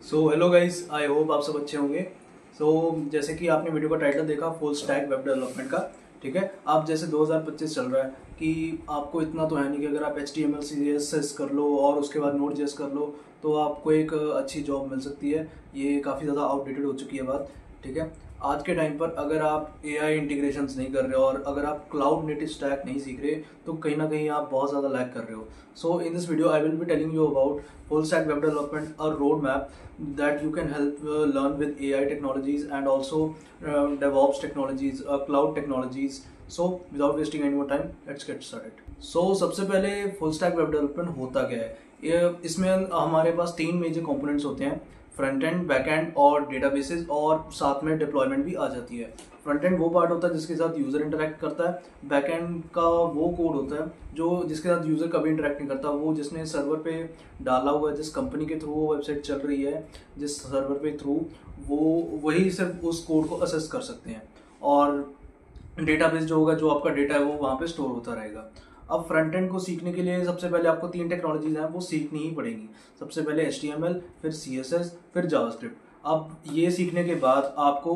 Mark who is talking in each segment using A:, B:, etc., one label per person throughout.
A: Hello guys, I hope आप सब अच्छे होंगे। जैसे कि आपने वीडियो का टाइटल देखा, फुल स्टैक वेब डेवलपमेंट का। ठीक है, आप जैसे 2025 चल रहा है कि आपको इतना तो है नहीं कि अगर आप HTML CSS कर लो और उसके बाद Node.js कर लो तो आपको एक अच्छी जॉब मिल सकती है। ये काफ़ी ज़्यादा आउटडेटेड हो चुकी है बात। ठीक है, आज के टाइम पर अगर आप AI इंटीग्रेशंस नहीं कर रहे हो और अगर आप क्लाउड नेटिव स्टैक नहीं सीख रहे तो कहीं ना कहीं आप बहुत ज़्यादा लैग कर रहे हो। So in this video I will be telling you about full stack web development, a roadmap that you can help learn with AI technologies and also DevOps technologies, cloud technologies. So without wasting any more time, let's get started. सबसे पहले full stack web development होता क्या है? इसमें हमारे पास तीन major components होते हैं, फ्रंट एंड, बैक एंड और डेटाबेसेस, और साथ में डिप्लॉयमेंट भी आ जाती है। फ्रंट एंड वो पार्ट होता है जिसके साथ यूज़र इंटरेक्ट करता है। बैक एंड का वो कोड होता है जो जिसके साथ यूज़र कभी इंटरेक्ट नहीं करता, वो जिसने सर्वर पे डाला हुआ है, जिस कंपनी के थ्रू वो वेबसाइट चल रही है, जिस सर्वर पे थ्रू, वो वही सिर्फ उस कोड को असेस कर सकते हैं। और डेटाबेस जो होगा, जो आपका डेटा है, वो वहाँ पे स्टोर होता रहेगा। अब फ्रंट एंड को सीखने के लिए सबसे पहले आपको तीन टेक्नोलॉजीज हैं, वो सीखनी ही पड़ेंगी। सबसे पहले HTML, फिर CSS, फिर जावास्क्रिप्ट। अब ये सीखने के बाद आपको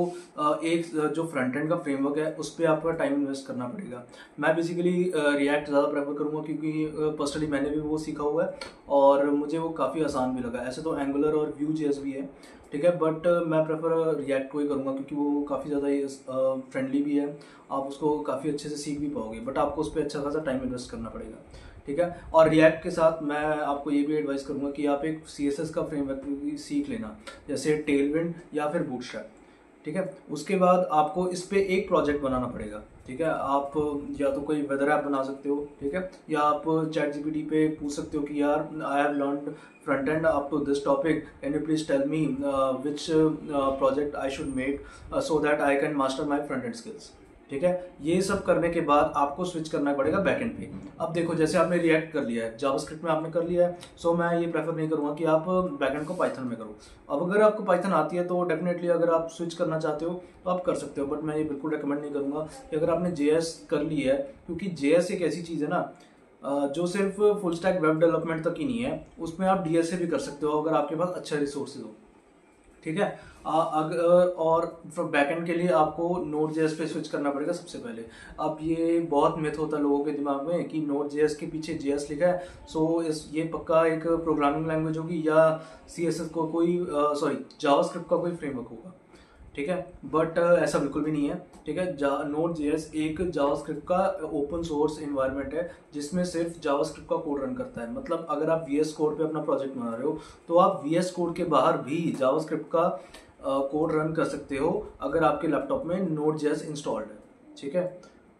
A: एक जो फ्रंट एंड का फ्रेमवर्क है उस पर आपका टाइम इन्वेस्ट करना पड़ेगा। मैं बेसिकली रिएक्ट ज़्यादा प्रेफर करूँगा क्योंकि पर्सनली मैंने भी वो सीखा हुआ है और मुझे वो काफ़ी आसान भी लगा। ऐसे तो एंगुलर और Vue.js भी है, ठीक है, बट मैं प्रेफर रिएक्ट को ही करूँगा क्योंकि वो काफ़ी ज़्यादा फ्रेंडली भी है। आप उसको काफ़ी अच्छे से सीख भी पाओगे, बट आपको उस पर अच्छा खासा टाइम इन्वेस्ट करना पड़ेगा। ठीक है, और रिएक्ट के साथ मैं आपको ये भी एडवाइस करूँगा कि आप एक CSS का फ्रेमवर्क भी सीख लेना, जैसे टेलविंड या फिर बूटस्ट्रैप। ठीक है, उसके बाद आपको इस पे एक प्रोजेक्ट बनाना पड़ेगा। ठीक है, आप या तो कोई वेदर ऐप बना सकते हो, ठीक है, या आप ChatGPT पे पूछ सकते हो कि यार I have learned front end up to this topic, can you please tell me which project I should make so that I can master my front end skills. ठीक है, ये सब करने के बाद आपको स्विच करना पड़ेगा बैकएंड पे। अब देखो, जैसे आपने रिएक्ट कर लिया है, जावास्क्रिप्ट में आपने कर लिया है, सो मैं ये प्रेफर नहीं करूंगा कि आप बैकएंड को पाइथन में करो। अब अगर आपको पाइथन आती है तो डेफिनेटली अगर आप स्विच करना चाहते हो तो आप कर सकते हो, बट मैं ये बिल्कुल रिकमेंड नहीं करूंगा कि अगर आपने JS कर ली है, क्योंकि JS एक ऐसी चीज़ है ना जो सिर्फ फुल स्टैक वेब डेवलपमेंट तक ही नहीं है, उसमें आप DS से भी कर सकते हो अगर आपके पास अच्छा रिसोर्सेज हो। ठीक है, अगर और बैकएंड के लिए आपको Node.js पे स्विच करना पड़ेगा सबसे पहले। अब ये बहुत मिथ होता है लोगों के दिमाग में कि Node.js के पीछे JS लिखा है, सो ये पक्का एक प्रोग्रामिंग लैंग्वेज होगी या CSS को कोई जावास्क्रिप्ट का कोई फ्रेमवर्क होगा। ठीक है, बट ऐसा बिल्कुल भी नहीं है। ठीक है, Node.js एक जावास्क्रिप्ट का ओपन सोर्स इन्वायरमेंट है जिसमें सिर्फ जावास्क्रिप्ट का कोड रन करता है। मतलब अगर आप VS कोड पे अपना प्रोजेक्ट बना रहे हो तो आप VS कोड के बाहर भी जावास्क्रिप्ट का कोड रन कर सकते हो अगर आपके लैपटॉप में Node.js इंस्टॉल्ड है। ठीक है,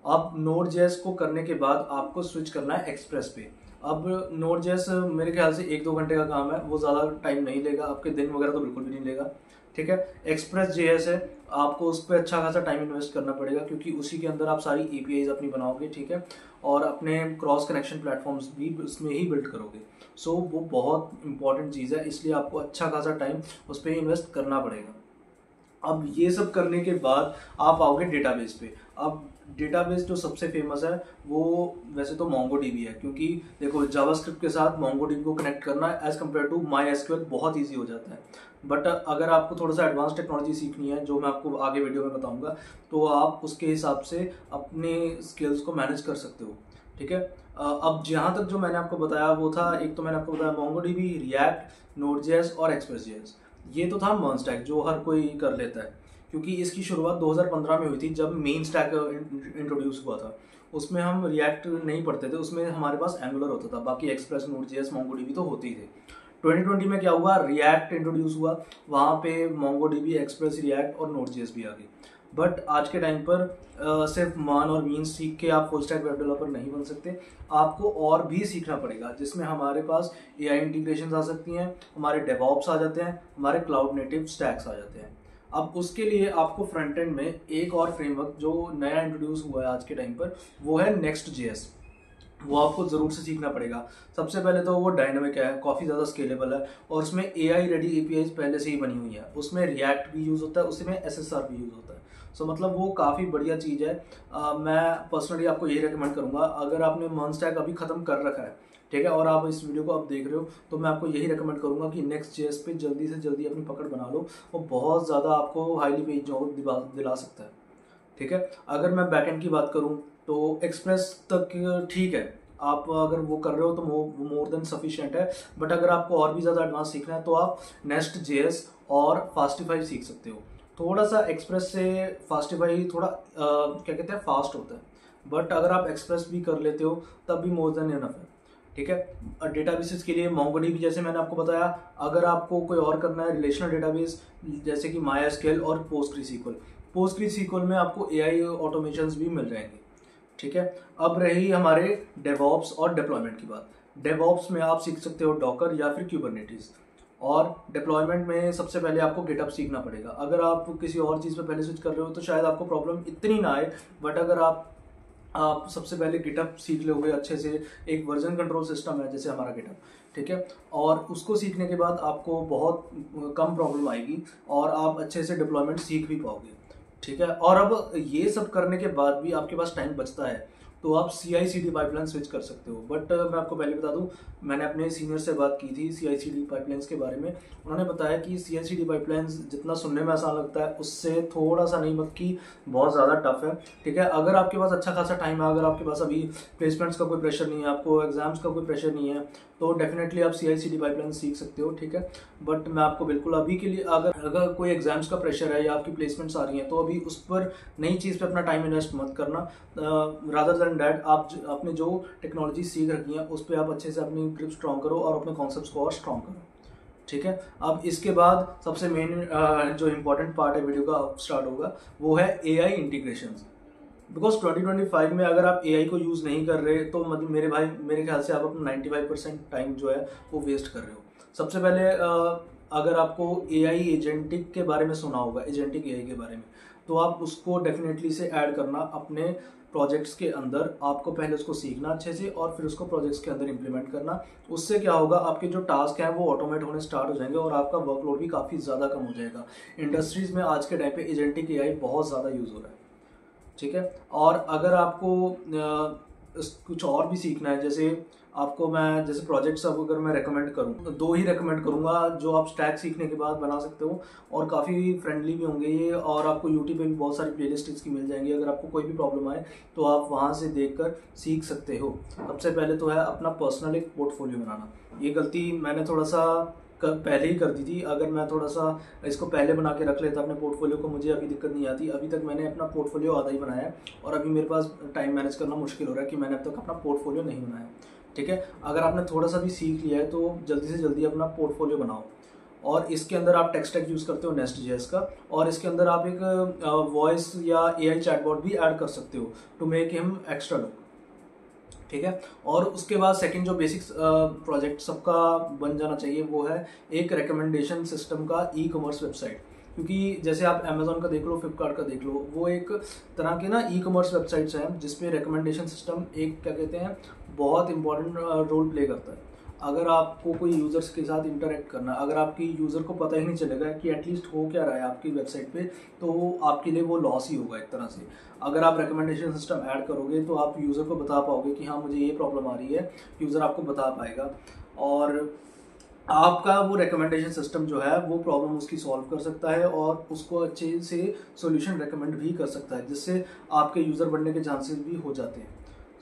A: अब Node.js को करने के बाद आपको स्विच करना है एक्सप्रेस पे। अब Node.js मेरे ख्याल से 1-2 घंटे का काम है, वो ज़्यादा टाइम नहीं लेगा, आपके दिन वगैरह तो बिल्कुल भी नहीं लेगा। ठीक है, Express.js है, आपको उस पर अच्छा खासा टाइम इन्वेस्ट करना पड़ेगा क्योंकि उसी के अंदर आप सारी APIs अपनी बनाओगे। ठीक है, और अपने क्रॉस कनेक्शन प्लेटफॉर्म्स भी उसमें ही बिल्ड करोगे। सो वो बहुत इंपॉर्टेंट चीज़ है, इसलिए आपको अच्छा खासा टाइम उस पर इन्वेस्ट करना पड़ेगा। अब ये सब करने के बाद आप आओगे डेटाबेस पे। अब डेटाबेस जो सबसे फेमस है वो वैसे तो MongoDB है, क्योंकि देखो जावास्क्रिप्ट के साथ MongoDB को कनेक्ट करना एज कम्पेयर टू MySQL बहुत ईजी हो जाता है। बट अगर आपको थोड़ा सा एडवांस टेक्नोलॉजी सीखनी है, जो मैं आपको आगे वीडियो में बताऊंगा, तो आप उसके हिसाब से अपने स्किल्स को मैनेज कर सकते हो। ठीक है, अब जहाँ तक जो मैंने आपको बताया वो था, एक तो मैंने आपको बताया MongoDB, रिएक्ट, Node.js और Express.js। ये तो था मर्ज स्टैक जो हर कोई कर लेता है, क्योंकि इसकी शुरुआत 2015 में हुई थी जब मेन स्टैक इंट्रोड्यूस हुआ था। उसमें हम रिएक्ट नहीं पढ़ते थे, उसमें हमारे पास एंगुलर होता था, बाकी एक्सप्रेस, Node.js, MongoDB तो होते ही थे। 2020 में क्या हुआ, रिएक्ट इंट्रोड्यूस हुआ, वहाँ पे MongoDB, एक्सप्रेस, रिएक्ट और Node.js भी आ गई। बट आज के टाइम पर सिर्फ मान और मीन सीख के आप फुल स्टैक वेब डेवलपर नहीं बन सकते, आपको और भी सीखना पड़ेगा, जिसमें हमारे पास AI इंटीग्रेशन आ सकती हैं, हमारे डेवऑप्स आ जाते हैं, हमारे क्लाउड नेटिव स्टैक्स आ जाते हैं। अब उसके लिए आपको फ्रंट एंड में एक और फ्रेमवर्क जो नया इंट्रोड्यूस हुआ है आज के टाइम पर, वो है Next.js। वो आपको ज़रूर से सीखना पड़ेगा। सबसे पहले तो वो डायनामिक है, काफ़ी ज़्यादा स्केलेबल है, और उसमें AI रेडी APIs पहले से ही बनी हुई है। उसमें रिएक्ट भी यूज़ होता है, उसमें SSR भी यूज़ होता है। सो मतलब वो काफ़ी बढ़िया चीज़ है। मैं पर्सनली आपको ये रिकमेंड करूँगा, अगर आपने मर्ज स्टैक अभी ख़त्म कर रखा है, ठीक है, और आप इस वीडियो को आप देख रहे हो तो मैं आपको यही रिकमेंड करूंगा कि Next.js पे जल्दी से जल्दी अपनी पकड़ बना लो, वो बहुत ज़्यादा आपको हाईली पेड जॉब दिला सकता है। ठीक है, अगर मैं बैकएंड की बात करूं तो एक्सप्रेस तक ठीक है, आप अगर वो कर रहे हो तो वो मोर देन सफिशिएंट है। बट अगर आपको और भी ज़्यादा एडवांस सीखना है तो आप Next.js और फास्टिफाई सीख सकते हो। थोड़ा सा एक्सप्रेस से फास्टिफाई थोड़ा क्या कहते हैं फास्ट होता है, बट अगर आप एक्सप्रेस भी कर लेते हो तब भी मोर देन इनफ है। ठीक है, डेटाबेसेस के लिए MongoDB जैसे मैंने आपको बताया, अगर आपको कोई और करना है रिलेशनल डेटाबेस जैसे कि MySQL और PostgreSQL में आपको AI ऑटोमेशंस भी मिल जाएंगे। ठीक है, अब रही हमारे डेवऑप्स और डिप्लॉयमेंट की बात। डेवऑप्स में आप सीख सकते हो डॉकर या फिर क्यूबरनेटिस, और डिप्लॉयमेंट में सबसे पहले आपको गिटहब सीखना पड़ेगा। अगर आप किसी और चीज़ पे पहले स्विच कर रहे हो तो शायद आपको प्रॉब्लम इतनी ना आए, बट अगर आप सबसे पहले गिटहब सीख लोगे अच्छे से, एक वर्जन कंट्रोल सिस्टम है जैसे हमारा गिटहब, ठीक है, और उसको सीखने के बाद आपको बहुत कम प्रॉब्लम आएगी और आप अच्छे से डिप्लॉयमेंट सीख भी पाओगे। ठीक है, और अब ये सब करने के बाद भी आपके पास टाइम बचता है तो आप CI/CD पाइपलाइन स्विच कर सकते हो। बट मैं आपको पहले बता दूं, मैंने अपने सीनियर से बात की थी CI/CD पाइपलाइंस के बारे में। उन्होंने बताया कि CI/CD पाइपलाइंस जितना सुनने में आसान लगता है उससे थोड़ा सा नहीं बल्कि बहुत ज़्यादा टफ है। ठीक है, अगर आपके पास अच्छा खासा टाइम है, अगर आपके पास अभी प्लेसमेंट्स का कोई प्रेशर नहीं है, आपको एग्जाम्स का कोई प्रेशर नहीं है, तो डेफिनेटली आप CI/CD पाइपलाइन सीख सकते हो। ठीक है, बट मैं आपको बिल्कुल अभी के लिए अगर कोई एग्जाम्स का प्रेशर है या आपकी प्लेसमेंट्स आ रही हैं तो अभी उस पर नई चीज़ पे अपना टाइम इन्वेस्ट मत करना। रादर देन डैट आपने जो टेक्नोलॉजी सीख रखी है उस पर आप अच्छे से अपनी ग्रिप स्ट्रॉन्ग करो और अपने कॉन्सेप्ट्स को और स्ट्रॉन्ग करो। ठीक है, अब इसके बाद सबसे मेन जो इम्पोर्टेंट पार्ट है वीडियो का स्टार्ट होगा वो है AI इंटीग्रेशंस। बिकॉज 2025 में अगर आप AI को यूज़ नहीं कर रहे तो मतलब मेरे ख्याल से आप अपना 95% टाइम जो है वो वेस्ट कर रहे हो। सबसे पहले अगर आपको AI एजेंटिक के बारे में सुना होगा, एजेंटिक AI के बारे में, तो आप उसको डेफिनेटली से ऐड करना अपने प्रोजेक्ट्स के अंदर। आपको पहले उसको सीखना अच्छे से और फिर उसको प्रोजेक्ट्स के अंदर इंप्लीमेंट करना। उससे क्या होगा, आपके जो टास्क हैं वो ऑटोमेट होने स्टार्ट हो जाएंगे और आपका वर्कलोड भी काफ़ी ज़्यादा कम हो जाएगा। इंडस्ट्रीज़ में आज के टाइम पे एजेंटिक AI बहुत ज़्यादा यूज़ हो रहा है। ठीक है, और अगर आपको कुछ और भी सीखना है, जैसे प्रोजेक्ट्स अब अगर मैं रेकमेंड करूँ तो 2 ही रेकमेंड करूँगा जो आप स्टैक सीखने के बाद बना सकते हो, और काफ़ी फ्रेंडली भी होंगे ये, और आपको यूट्यूब पे भी बहुत सारी प्लेलिस्ट इसकी मिल जाएंगी। अगर आपको कोई भी प्रॉब्लम आए तो आप वहाँ से देखकर सीख सकते हो। सबसे पहले तो है अपना पर्सनल एक पोर्टफोलियो बनाना। ये गलती मैंने थोड़ा सा पहले ही कर दी थी। अगर मैं थोड़ा सा इसको पहले बना के रख लेता अपने पोर्टफोलियो को, मुझे अभी दिक्कत नहीं आती। अभी तक मैंने अपना पोर्टफोलियो आधा ही बनाया है और अभी मेरे पास टाइम मैनेज करना मुश्किल हो रहा है कि मैंने अब तक अपना पोर्टफोलियो नहीं बनाया। ठीक है, अगर आपने थोड़ा सा भी सीख लिया है तो जल्दी से जल्दी अपना पोर्टफोलियो बनाओ, और इसके अंदर आप टेक स्टैक यूज़ करते हो Next.js का, और इसके अंदर आप एक वॉइस या AI चैटबॉट भी ऐड कर सकते हो to make him extra look. ठीक है, और उसके बाद सेकंड जो बेसिक्स प्रोजेक्ट सबका बन जाना चाहिए वो है एक रिकमेंडेशन सिस्टम का ई-कॉमर्स वेबसाइट। क्योंकि जैसे आप अमेजोन का देख लो, फ्लिपकार्ट का देख लो, वो एक तरह के ना ई-कॉमर्स वेबसाइट्स हैं जिसपे रिकमेंडेशन सिस्टम एक क्या कहते हैं बहुत इंपॉर्टेंट रोल प्ले करता है। अगर आपको कोई यूज़र्स के साथ इंटरेक्ट करना, अगर आपकी यूज़र को पता ही नहीं चलेगा कि एटलीस्ट हो क्या रहा है आपकी वेबसाइट पे, तो आपके लिए वो लॉस ही होगा एक तरह से। अगर आप रिकमेंडेशन सिस्टम ऐड करोगे तो आप यूज़र को बता पाओगे कि हाँ मुझे ये प्रॉब्लम आ रही है, यूज़र आपको बता पाएगा, और आपका वो रिकमेंडेशन सिस्टम जो है वो प्रॉब्लम उसकी सॉल्व कर सकता है और उसको अच्छे से सॉल्यूशन रिकमेंड भी कर सकता है, जिससे आपके यूज़र बनने के चांसेस भी हो जाते हैं।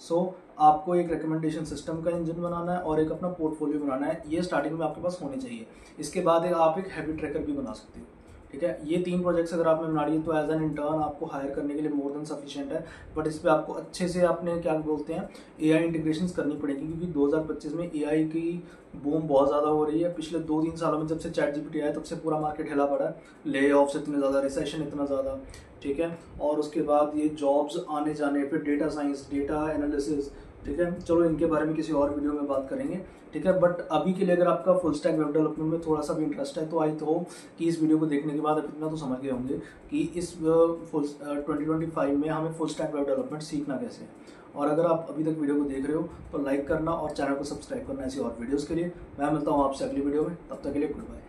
A: सो आपको एक रिकमेंडेशन सिस्टम का इंजन बनाना है और एक अपना पोर्टफोलियो बनाना है। ये स्टार्टिंग में आपके पास होने चाहिए। इसके बाद आप एक हैबिट ट्रैकर भी बना सकते हो। ठीक है, ये 3 प्रोजेक्ट्स अगर आपने बना लिए तो एज एन इंटर्न आपको हायर करने के लिए मोर देन सफिशिएंट है। बट इस पर आपको अच्छे से आपने क्या बोलते हैं AI इंटीग्रेशंस करनी पड़ेगी, क्योंकि 2025 में AI की बूम बहुत ज़्यादा हो रही है। पिछले 2-3 सालों में जब से ChatGPT आया तब से पूरा मार्केट हिला पड़ा है। ले ऑफ्स इतने ज़्यादा, रिसेशन इतना ज़्यादा, ठीक है, और उसके बाद ये जॉब्स आने जाने, फिर डेटा साइंस, डेटा एनालिसिस, ठीक है, चलो इनके बारे में किसी और वीडियो में बात करेंगे। ठीक है, बट अभी के लिए अगर आपका फुल स्टैक वेब डेवलपमेंट में थोड़ा सा भी इंटरेस्ट है तो आई होप कि इस वीडियो को देखने के बाद आप इतना तो समझ गए होंगे कि इस 2025 में हमें फुल स्टैक वेब डेवलपमेंट सीखना कैसे है। और अगर आप अभी तक वीडियो को देख रहे हो तो लाइक करना और चैनल को सब्सक्राइब करना ऐसी और वीडियोज़ के लिए। मैं मिलता हूँ आपसे अगली वीडियो में, तब तक के लिए गुड बाय।